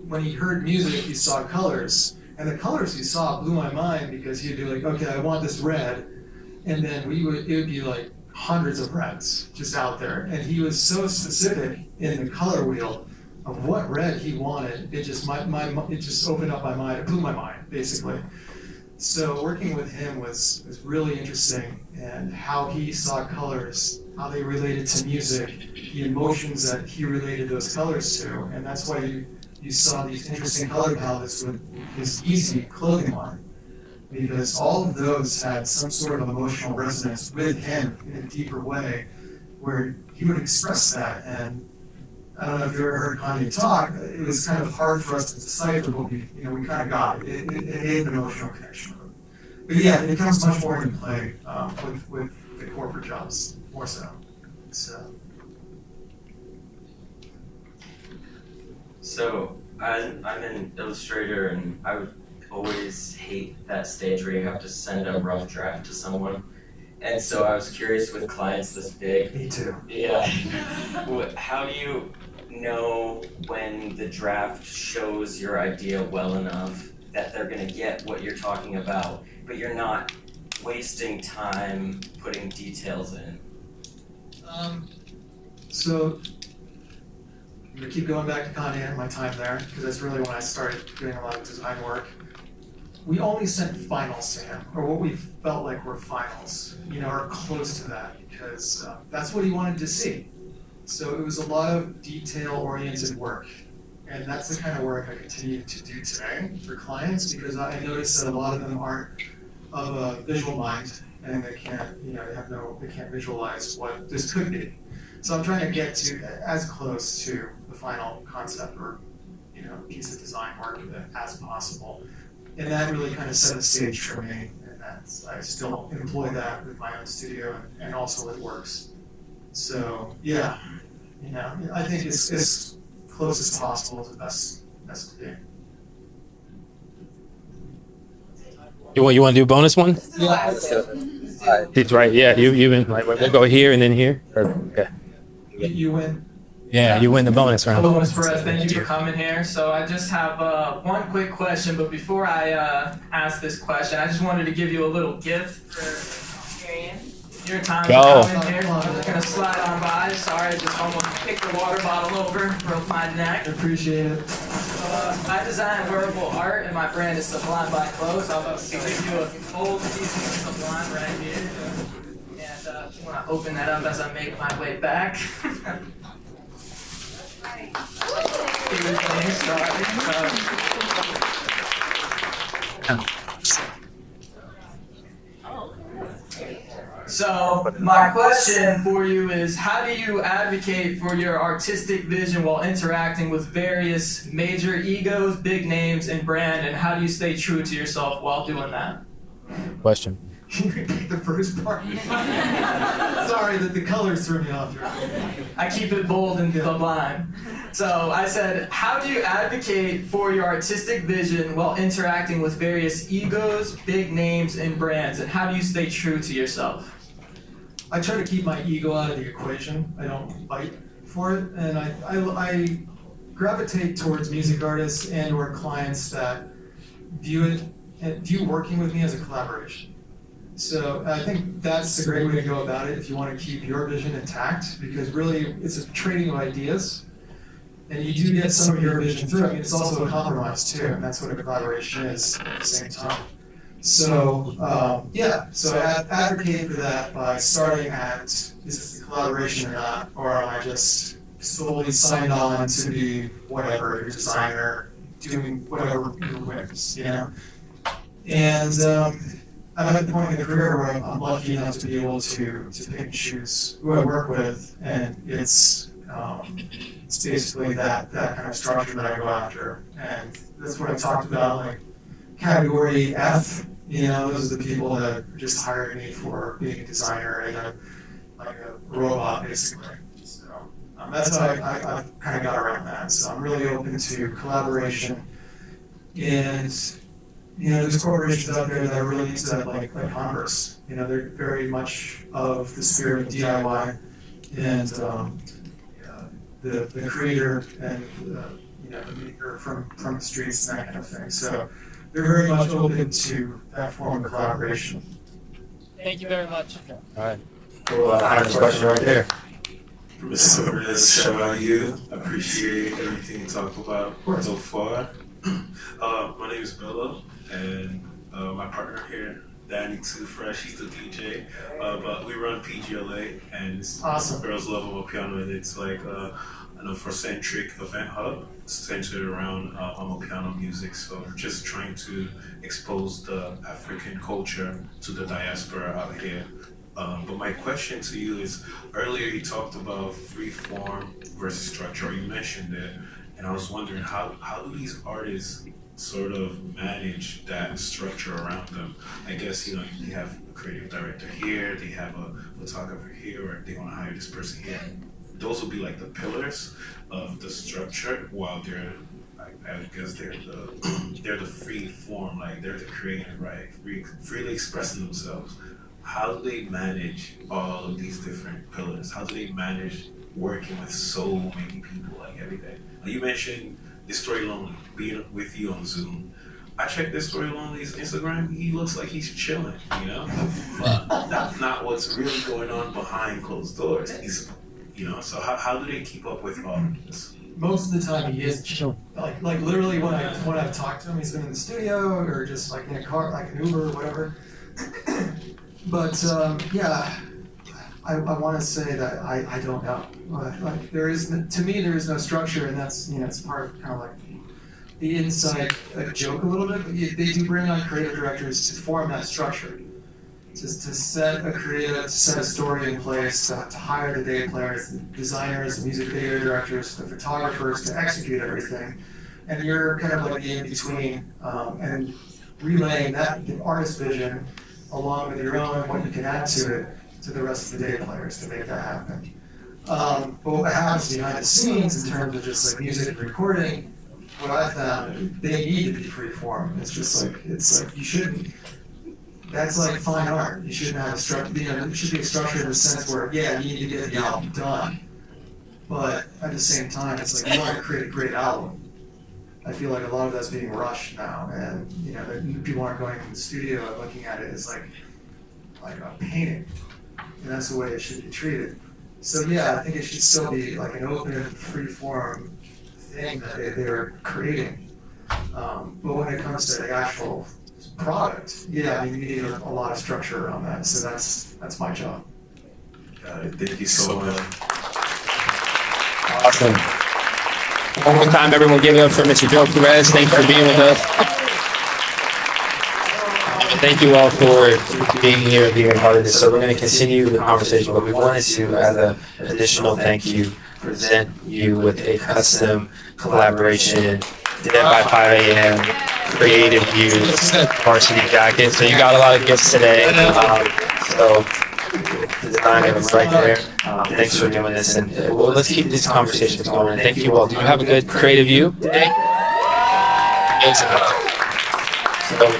when he heard music, he saw colors. And the colors he saw blew my mind because he'd be like, okay, I want this red. And then it would be like hundreds of reds just out there. And he was so specific in the color wheel of what red he wanted. It just opened up my mind. It blew my mind, basically. So working with him was really interesting, and how he saw colors, how they related to music, the emotions that he related those colors to. And that's why you saw these interesting color palettes with his Easy clothing line, because all of those had some sort of emotional resonance with him in a deeper way, where he would express that. And I don't know if you ever heard Kanye talk. It was kind of hard for us to decipher, but we kind of got it. It made an emotional connection. But yeah, it comes much more into play with the corporate jobs, more so. So I'm an illustrator, and I would always hate that stage where you have to send a rough draft to someone. And so I was curious, with clients this big. Me too. Yeah. How do you know when the draft shows your idea well enough that they're going to get what you're talking about, but you're not wasting time putting details in? So I'm gonna keep going back to Kanye and my time there, because that's really when I started doing a lot of design work. We only sent finals to him, or what we felt like were finals, or close to that, because that's what he wanted to see. So it was a lot of detail-oriented work, and that's the kind of work I continue to do today for clients, because I noticed that a lot of them aren't of a visual mind, and they can't, they can't visualize what this could be. So I'm trying to get to as close to the final concept or piece of design work as possible, and that really kind of set the stage for me. And I still employ that with my own studio and also with WØRKS. So yeah, I think it's as close as possible is the best to do. You want to do a bonus one? Yeah. It's right. Yeah, you win. We'll go here and then here. Okay. You win. Yeah, you win the bonus round. Hello, Ms. Perez. Thank you for coming here. So I just have one quick question, but before I ask this question, I just wanted to give you a little gift for your time Go. for coming here. I'm just gonna slide on by. Sorry, I just almost kicked the water bottle over, broke my neck. Appreciate it. I design wearable art, and my brand is Sublime by Clothes. I'll give you a cold piece of Sublime right here. And if you want to open that up as I make my way back. So my question for you is, how do you advocate for your artistic vision while interacting with various major egos, big names, and brand, and how do you stay true to yourself while doing that? Question. Can you repeat the first part? Sorry, the colors threw me off. I keep it bold and sublime. So I said, how do you advocate for your artistic vision while interacting with various egos, big names, and brands, and how do you stay true to yourself? I try to keep my ego out of the equation. I don't fight for it, and I gravitate towards music artists and/or clients that view working with me as a collaboration. So I think that's a great way to go about it if you want to keep your vision intact, because really it's a trading of ideas, and you do get some of your vision through. I mean, it's also a compromise too, and that's what a collaboration is at the same time. So so I advocate for that by starting at, is this a collaboration or not, or am I just solely signed on to be whatever, your designer, doing whatever your whims, you know? And I'm at the point in the career where I'm lucky enough to be able to pick and choose who I work with, and it's basically that kind of structure that I go after, and that's what I talked about, like category F. You know, those are the people that just hired me for being a designer and like a robot, basically. So that's how I kind of got around that. So I'm really open to collaboration, and you know, there's corporations out there that are really into that, like Converse. You know, they're very much of the spirit of DIY, and the creator and you know, the maker from the streets and that kind of thing. So they're very much open to that form of collaboration. Thank you very much. All right. Well, I have a question right there. Mr. Perez, shout out you. Appreciate everything you talked about so far. My name is Bello, and my partner here, Danny Too Fresh, he's the DJ. But we run PGLA, and it's Awesome. Girls Love of Piano, and it's like an Afrocentric event hub centered around piano music. So we're just trying to expose the African culture to the diaspora out here. But my question to you is, earlier you talked about free form versus structure, or you mentioned it, and I was wondering how do these artists sort of manage that structure around them? I guess, you know, they have a creative director here, they have a photographer here, or they want to hire this person here. Those will be like the pillars of the structure, while they're, I guess they're the free form, like they're the creative, right? Freely expressing themselves. How do they manage all of these different pillars? How do they manage working with so many people, like every day? You mentioned this Story Lonely being with you on Zoom. I checked this Story Lonely's Instagram. He looks like he's chilling, you know? But that's not what's really going on behind closed doors. He's, you know, so how do they keep up with all of this? Most of the time he is chill. Like literally when I've talked to him, he's been in the studio or just like in a car, like an Uber or whatever. But I want to say that I don't know. Like to me there is no structure, and that's, you know, it's part of kind of like the inside joke a little bit. But they do bring on creative directors to form that structure, to set a creative, to set a story in place, to hire the day players, the designers, the music video directors, the photographers to execute everything, and you're kind of like the in between, and relaying that the artist vision along with your own, what you can add to it, to the rest of the day players to make that happen. But what happens behind the scenes in terms of just like music and recording, what I found, they need to be free form. It's like you shouldn't. That's like fine art. You shouldn't have a structure. You know, it should be a structure in the sense where, yeah, you need to get the album done, but at the same time, it's like you want to create a great album. I feel like a lot of that's being rushed now, and you know, people aren't going to the studio and looking at it as like a painting. and that's the way it should be treated. So yeah, I think it should still be like an open, free form thing that they're creating. But when it comes to the actual product, yeah, I mean, you need a lot of structure around that. So that's my job. Got it. Thank you so much. Awesome. One more time, everyone give it up for Mr. Joe Perez. Thanks for being with us. Thank you all for being here, being a part of this. So we're going to continue the conversation, but we wanted to, as an additional thank you, present you with a custom collaboration, Dead by 5 a.m. Creative Views varsity jacket. So you got a lot of gifts today. So the designer was right there. Thanks for doing this, and well, let's keep these conversations going. And thank you all. Do you have a good creative view today? So,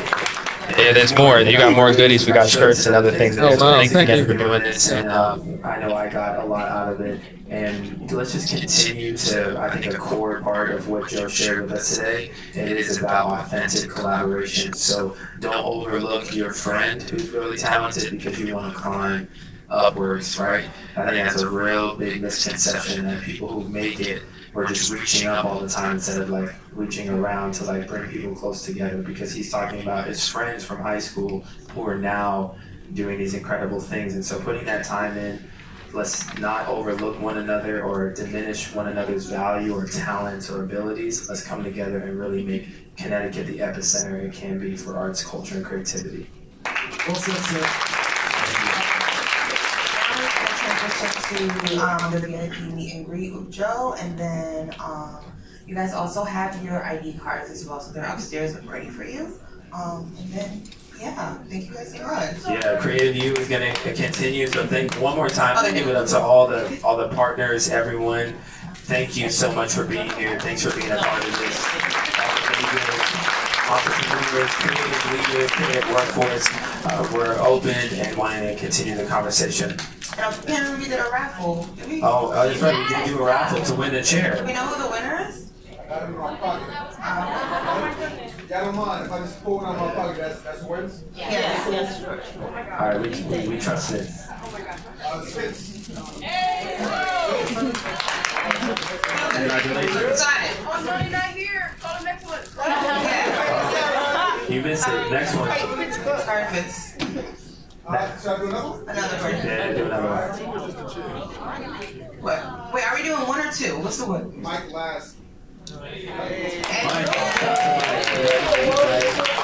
yeah, there's more. You got more goodies. We got shirts and other things. Oh, wow. Thanks Thank again you. for doing this. And I know I got a lot out of it. And let's just continue to, I think, a core part of what Joe shared with us today. It is about authentic collaboration. So don't overlook your friend who's really talented because you want to climb upwards, right? I think that's a real big misconception that people who make it we're just reaching up all the time instead of like reaching around to like bring people close together, because he's talking about his friends from high school who are now doing these incredible things. And so putting that time in, let's not overlook one another or diminish one another's value or talents or abilities. Let's come together and really make Connecticut the epicenter it can be for arts, culture, and creativity. Well said, sir. Transition to the VIP meet and greet with Joe, and then you guys also have your ID cards as well, so they're upstairs and ready for you. And then yeah, thank you guys so much. Yeah, Creative View is going to continue. So thank one more time. Let's give it up to all the partners, everyone. Thank you so much for being here. Thanks for being a part of this. Entrepreneurs, creative leaders, creative workforce. We're open and wanting to continue the conversation. And we did a raffle. Oh, that's right. We can do a raffle to win a chair. Do we know who the winner is? Got it in my pocket. Y'all don't mind if I just pull it out of my pocket? That's wins? Yes. All right, we trust it. 6. Congratulations. Oh, no, you're not here. Call the next one. You missed it. Next one. Starfits. Should I do another one? Another person. Yeah, do another one. What? Wait, are we doing one or two? What's the one? Mike last. And- Mike.